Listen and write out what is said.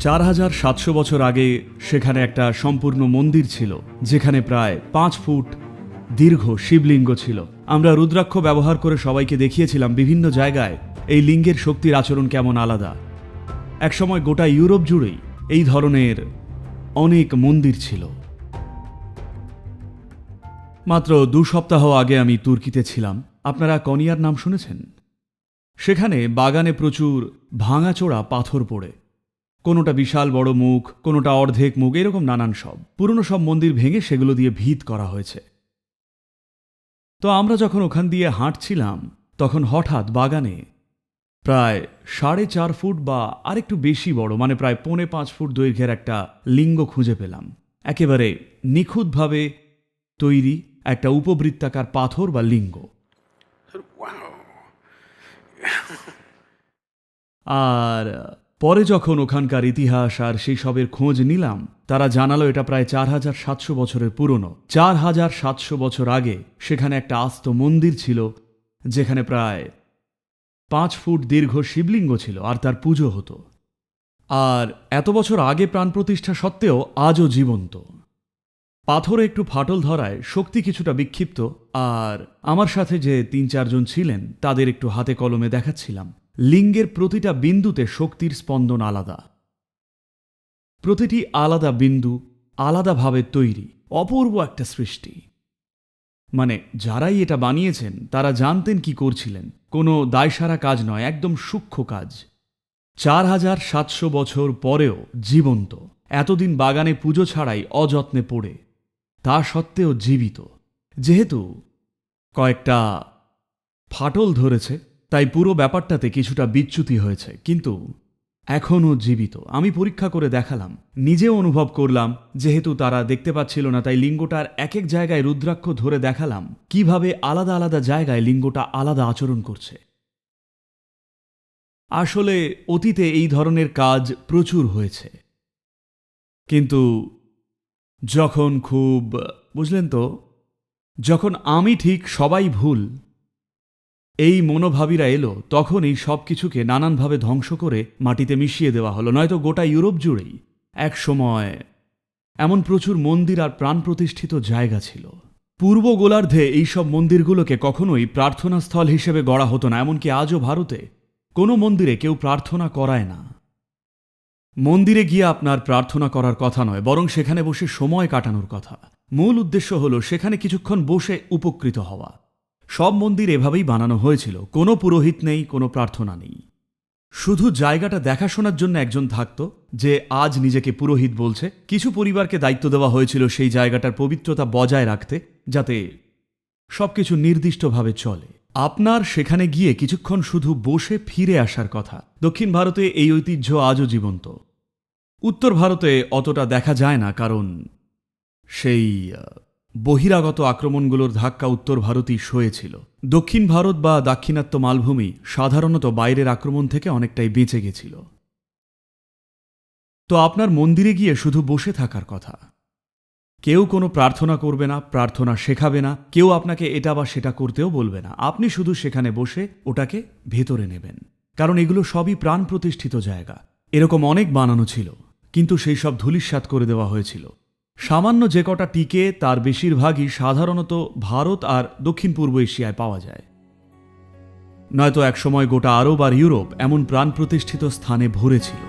4700 বছর আগে সেখানে একটা সম্পূর্ণ মন্দির ছিল, যেখানে প্রায় 5 ফুট দীর্ঘ শিবলিঙ্গ ছিল। আমরা রুদ্রাক্ষ ব্যবহার করে সবাইকে দেখিয়েছিলাম বিভিন্ন জায়গায় এই লিঙ্গের শক্তির আচরণ কেমন আলাদা। একসময় গোটা ইউরোপ জুড়েই এই ধরনের অনেক মন্দির ছিল। মাত্র 2 সপ্তাহ আগে আমি তুর্কিতে ছিলাম। আপনারা কনিয়ার নাম শুনেছেন? সেখানে বাগানে প্রচুর ভাঙাচোরা পাথর পড়ে, কোনোটা বিশাল বড় মুখ, কোনোটা অর্ধেক মুখ, এরকম নানান সব পুরনো সব মন্দির ভেঙে সেগুলো দিয়ে ভিত করা হয়েছে। তো আমরা যখন ওখান দিয়ে হাঁটছিলাম তখন হঠাৎ বাগানে প্রায় 4.5 ফুট বা আরেকটু বেশি বড়, মানে প্রায় 4.5 ফুট দৈর্ঘ্যের একটা লিঙ্গ খুঁজে পেলাম। একেবারে নিখুঁতভাবে তৈরি একটা উপবৃত্তাকার পাথর বা লিঙ্গ। আর পরে যখন ওখানকার ইতিহাস আর সেই সবের খোঁজ নিলাম, তারা জানালো এটা প্রায় 4700 বছরের পুরনো। 4700 বছর আগে সেখানে একটা আস্ত মন্দির ছিল, যেখানে প্রায় 5 ফুট দীর্ঘ শিবলিঙ্গ ছিল আর তার পুজো হতো। আর এত বছর আগে প্রাণ প্রতিষ্ঠা সত্ত্বেও আজও জীবন্ত। পাথরে একটু ফাটল ধরায় শক্তি কিছুটা বিক্ষিপ্ত, আর আমার সাথে যে 3-4 জন ছিলেন তাদের একটু হাতে কলমে দেখাচ্ছিলাম। লিঙ্গের প্রতিটা বিন্দুতে শক্তির স্পন্দন আলাদা, প্রতিটি আলাদা বিন্দু আলাদাভাবে তৈরি, অপূর্ব একটা সৃষ্টি। মানে যারাই এটা বানিয়েছেন তারা জানতেন কি করছিলেন, কোনো দায়সারা কাজ নয়, একদম সূক্ষ্ম কাজ। 4700 বছর পরেও জীবন্ত, এতদিন বাগানে পুজো ছাড়াই অযত্নে পড়ে, তা সত্ত্বেও জীবিত। যেহেতু কয়েকটা ফাটল ধরেছে তাই পুরো ব্যাপারটাতে কিছুটা বিচ্যুতি হয়েছে, কিন্তু এখনও জীবিত। আমি পরীক্ষা করে দেখালাম, নিজেও অনুভব করলাম। যেহেতু তারা দেখতে পাচ্ছিল না তাই লিঙ্গটার এক এক জায়গায় রুদ্রাক্ষ ধরে দেখালাম কিভাবে আলাদা আলাদা জায়গায় লিঙ্গটা আলাদা আচরণ করছে। আসলে অতীতে এই ধরনের কাজ প্রচুর হয়েছে, কিন্তু যখন খুব, বুঝলেন তো, যখন আমি ঠিক সবাই ভুল এই মনোভাবীরা এলো, তখন এই সব কিছুকে নানানভাবে ধ্বংস করে মাটিতে মিশিয়ে দেওয়া হলো। নয়তো গোটা ইউরোপ জুড়েই এক সময় এমন প্রচুর মন্দির আর প্রাণ প্রতিষ্ঠিত জায়গা ছিল। পূর্ব গোলার্ধে এইসব মন্দিরগুলোকে কখনোই প্রার্থনা স্থল হিসেবে গড়া হতো না। এমনকি আজও ভারতে কোনো মন্দিরে কেউ প্রার্থনা করায় না। মন্দিরে গিয়ে আপনার প্রার্থনা করার কথা নয়, বরং সেখানে বসে সময় কাটানোর কথা। মূল উদ্দেশ্য হলো সেখানে কিছুক্ষণ বসে উপকৃত হওয়া। সব মন্দির এভাবেই বানানো হয়েছিল, কোনো পুরোহিত নেই, কোনো প্রার্থনা নেই। শুধু জায়গাটা দেখাশোনার জন্য একজন থাকতো, যে আজ নিজেকে পুরোহিত বলছে। কিছু পরিবারকে দায়িত্ব দেওয়া হয়েছিল সেই জায়গাটার পবিত্রতা বজায় রাখতে, যাতে সবকিছু নির্দিষ্টভাবে চলে। আপনার সেখানে গিয়ে কিছুক্ষণ শুধু বসে ফিরে আসার কথা। দক্ষিণ ভারতে এই ঐতিহ্য আজও জীবন্ত। উত্তর ভারতে অতটা দেখা যায় না, কারণ সেই বহিরাগত আক্রমণগুলোর ধাক্কা উত্তর ভারতই সয়েছিল। দক্ষিণ ভারত বা দাক্ষিণাত্য মালভূমি সাধারণত বাইরের আক্রমণ থেকে অনেকটাই বেঁচে গেছিল। তো আপনার মন্দিরে গিয়ে শুধু বসে থাকার কথা। কেউ কোনো প্রার্থনা করবে না, প্রার্থনা শেখাবে না, কেউ আপনাকে এটা বা সেটা করতেও বলবে না। আপনি শুধু সেখানে বসে ওটাকে ভেতরে নেবেন, কারণ এগুলো সবই প্রাণ প্রতিষ্ঠিত জায়গা। এরকম অনেক বানানো ছিল, কিন্তু সেই সব ধূলিসাৎ করে দেওয়া হয়েছিল। সামান্য যে কটা টিকে তার বেশিরভাগই সাধারণত ভারত আর দক্ষিণ পূর্ব এশিয়ায় পাওয়া যায়। নয়তো একসময় গোটা আরব আর ইউরোপ এমন প্রাণ প্রতিষ্ঠিত স্থানে ভরে ছিল।